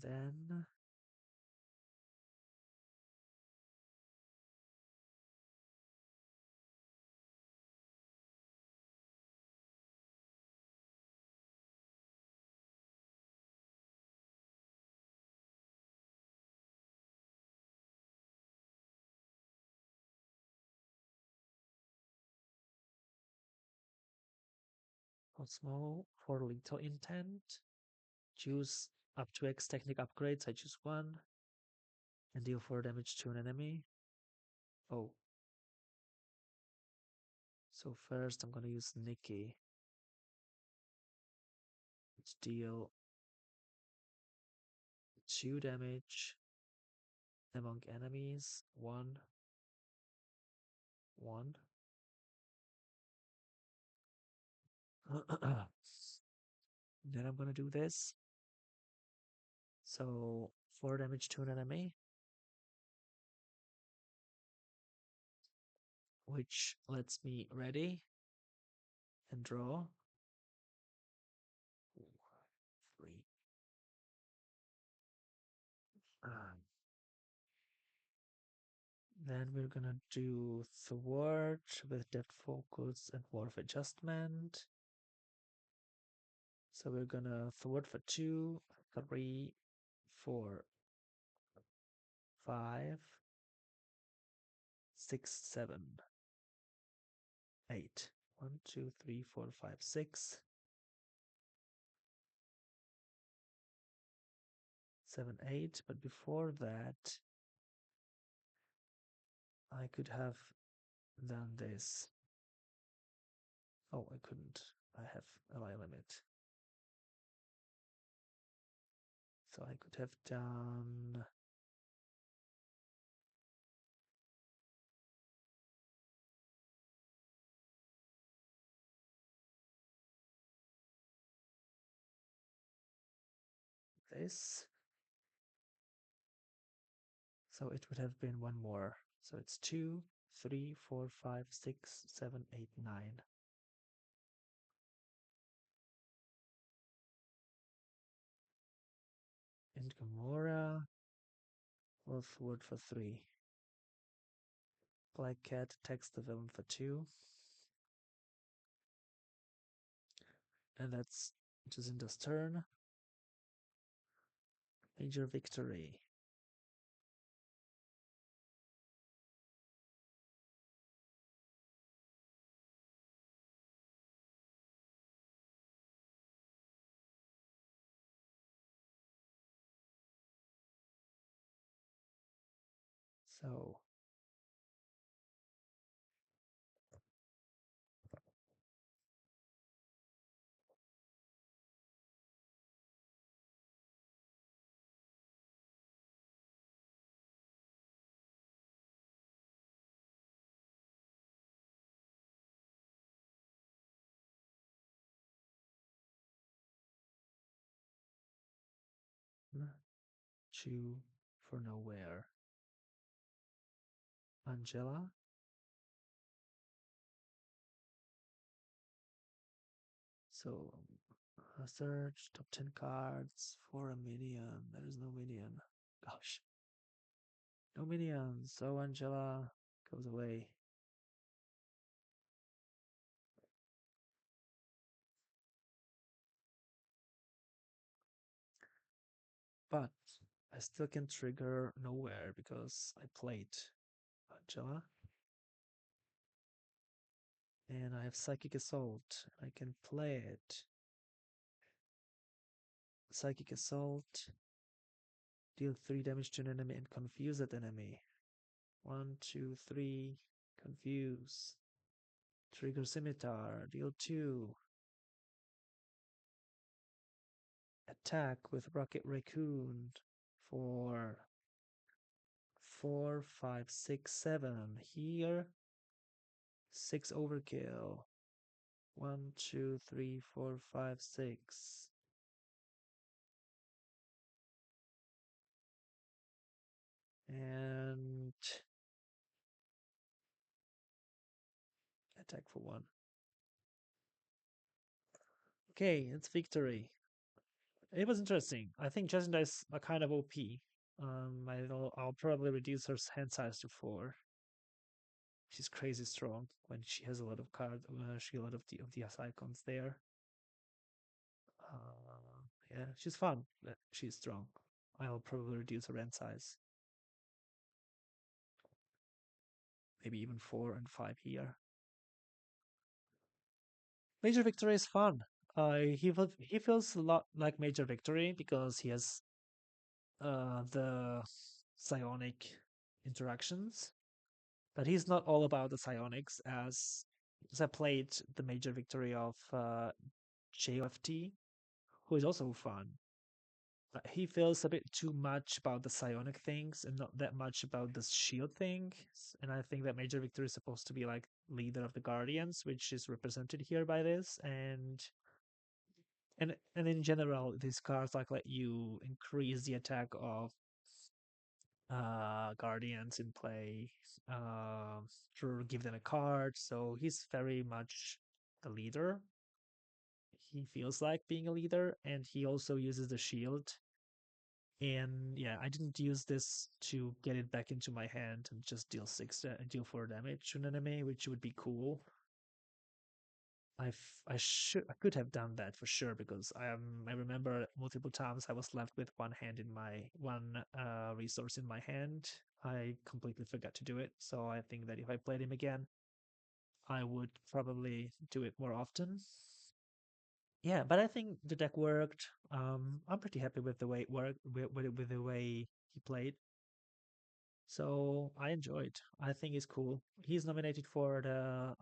Then Cosmo for lethal intent. Choose up to X technique upgrades. I choose one. And deal 4 damage to an enemy. Oh. So first I'm gonna use Nikki. Let's deal 2 damage among enemies. 1. 1. Then I'm gonna do this. So 4 damage to an enemy. Which lets me ready and draw. 3. Then we're gonna do Thwart with Depth Focus and Warp Adjustment. So we're gonna Thwart for 2, 3, 4, 5, 6, 7, 8. 1, 2, 3, 4, 5, 6, 7, 8. But before that, I could have done this. Oh, I couldn't. I have ally limit. So I could have done this. So it would have been one more. So it's 2, 3, 4, 5, 6, 7, 8, 9. And Gamora will forward for 3. Black Cat attacks the villain for 2. And that's Jazinda's turn. Major victory. So chew for nowhere. Angela. So search top 10 cards for a minion. There is no minion. Gosh, no minions. So Angela goes away. But I still can trigger nowhere because I played Angela. And I have Psychic Assault. I can play it. Psychic Assault. Deal 3 damage to an enemy and confuse that enemy. 1, 2, 3. Confuse. Trigger Scimitar. Deal 2. Attack with Rocket Raccoon for 4, 5, 6, 7. Here, 6 overkill. 1, 2, 3, 4, 5, 6. And attack for 1. Okay, it's victory. It was interesting. I think Jazinda is a kind of OP. I'll probably reduce her hand size to 4. She's crazy strong when she has a lot of cards. She a lot of the icons there. Yeah, she's fun. But she's strong. I'll probably reduce her hand size. Maybe even 4 and 5 here. Major Victory is fun. He feels a lot like Major Victory because he has the psionic interactions, but he's not all about the psionics as I played the Major Victory of JOFT, who is also fun. But he feels a bit too much about the psionic things and not that much about the shield thing. And I think that Major Victory is supposed to be like leader of the Guardians, which is represented here by this. And in general, these cards like let you increase the attack of Guardians in play, to give them a card. So he's very much the leader. He feels like being a leader, and he also uses the shield. And yeah, I didn't use this to get it back into my hand and just deal 4 damage to an enemy, which would be cool. I could have done that for sure because I remember multiple times I was left with one resource in my hand. I completely forgot to do it, so I think that if I played him again, I would probably do it more often. Yeah, but I think the deck worked. I'm pretty happy with the way it worked, with the way he played. So I enjoyed. I think it's cool. He's nominated for the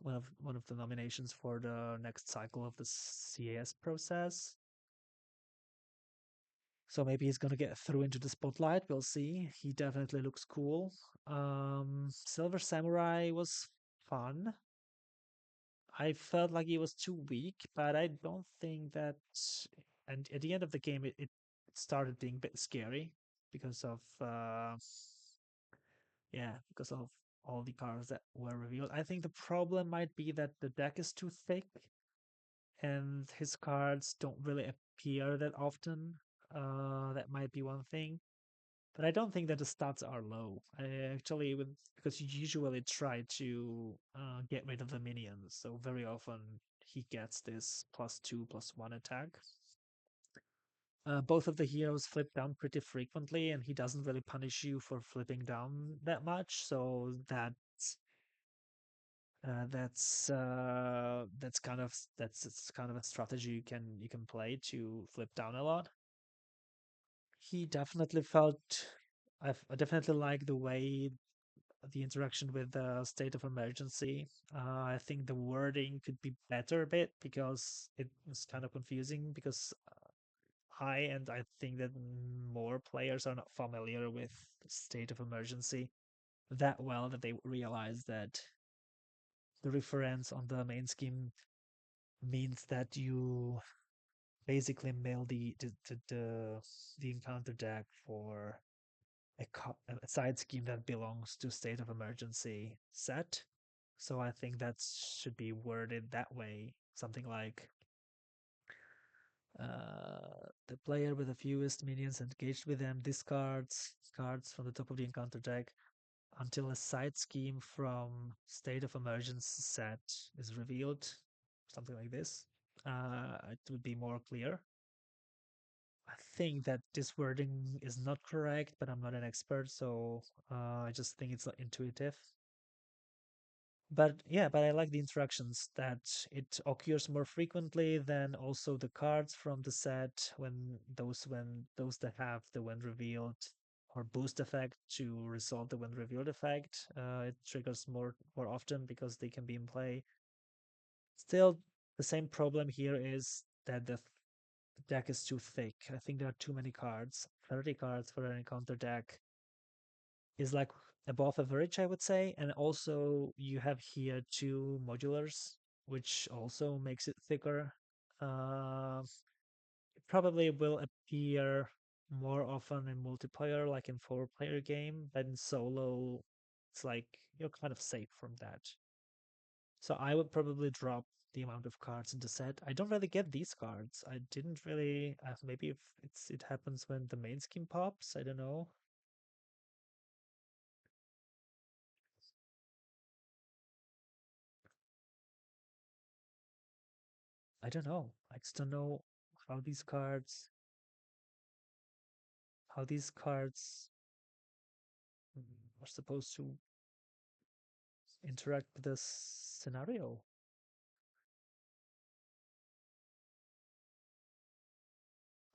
one of the nominations for the next cycle of the CAS process. So maybe he's gonna get through into the spotlight. We'll see. He definitely looks cool. Silver Samurai was fun. I felt like he was too weak, but I don't think that. And at the end of the game, it started being a bit scary because of yeah, because of all the cards that were revealed. I think the problem might be that the deck is too thick and his cards don't really appear that often. That might be one thing. But I don't think that the stats are low. I actually would, because you usually try to get rid of the minions, so very often he gets this +2, +1 attack. Both of the heroes flip down pretty frequently, and he doesn't really punish you for flipping down that much. So that's kind of a strategy you can play to flip down a lot. He definitely felt. I definitely like the way the interaction with the state of emergency. I think the wording could be better a bit because it was kind of confusing because I think that more players are not familiar with state of emergency that well that they realize that the reference on the main scheme means that you basically mail the encounter deck for a side scheme that belongs to state of emergency set. So I think that should be worded that way. Something like the player with the fewest minions engaged with them discards cards from the top of the encounter deck until a side scheme from State of Emergence set is revealed. Something like this. It would be more clear. I think that this wording is not correct, but I'm not an expert, so I just think it's not intuitive. But yeah, but I like the interactions that it occurs more frequently than also the cards from the set when those that have the when revealed or boost effect to resolve the when revealed effect. It triggers more often because they can be in play. Still, the same problem here is that the deck is too thick. I think there are too many cards. 30 cards for an encounter deck is like above average, I would say. And also you have here two modulars, which also makes it thicker. It probably will appear more often in multiplayer, like in 4-player game, but in solo, it's like you're kind of safe from that. So I would probably drop the amount of cards in the set. I don't really get these cards. I didn't really. Maybe if it happens when the main scheme pops. I don't know. I don't know. I just don't know how these cards how these cards are supposed to interact with this scenario.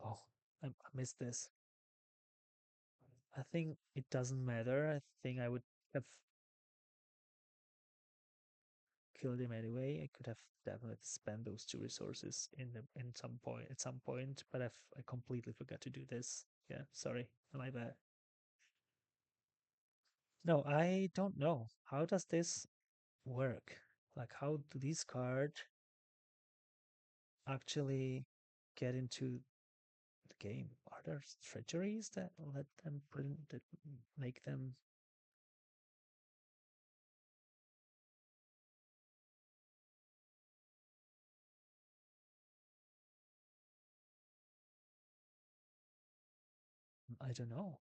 Oh, I missed this. I think it doesn't matter. I think I would have killed him anyway. I could have definitely spent those two resources in some point at some point, but I completely forgot to do this. Yeah, sorry, my bad. No, I don't know. How does this work? Like, how do these cards actually get into the game? Are there treacheries that let them put in, that make them? I don't know.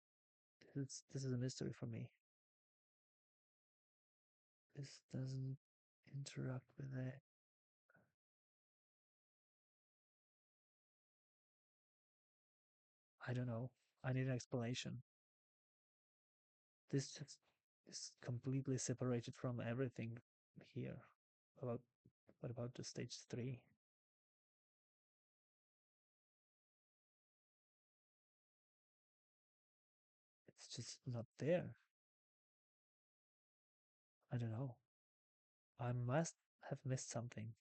This is a mystery for me. This doesn't interact with it. I don't know. I need an explanation. This just is completely separated from everything here. About what about the stage 3? It's just not there. I don't know. I must have missed something,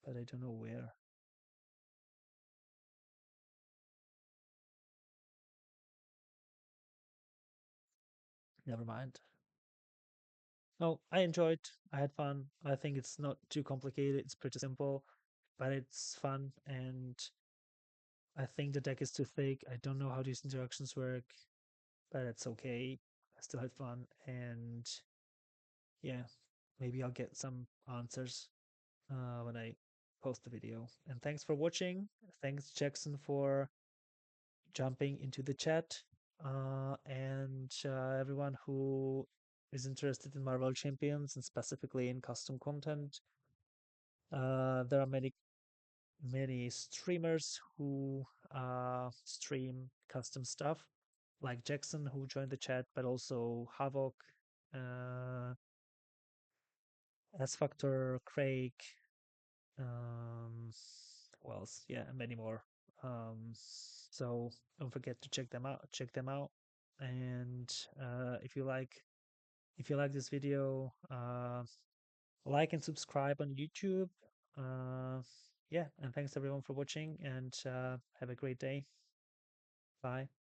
but I don't know where. Never mind. No, I enjoyed. I had fun. I think it's not too complicated. It's pretty simple, but it's fun. And I think the deck is too thick. I don't know how these interactions work, but it's okay. I still had fun. And yeah, maybe I'll get some answers when I post the video. And thanks for watching. Thanks, Jackson, for jumping into the chat. And everyone who is interested in Marvel Champions and specifically in custom content. There are many streamers who stream custom stuff, like Jackson who joined the chat, but also Havok, uh, S Factor, Craig, um, who else? Yeah, and many more. So don't forget to check them out. Check them out, and if you like this video, like and subscribe on YouTube. Uh, yeah, and thanks everyone for watching, and have a great day. Bye.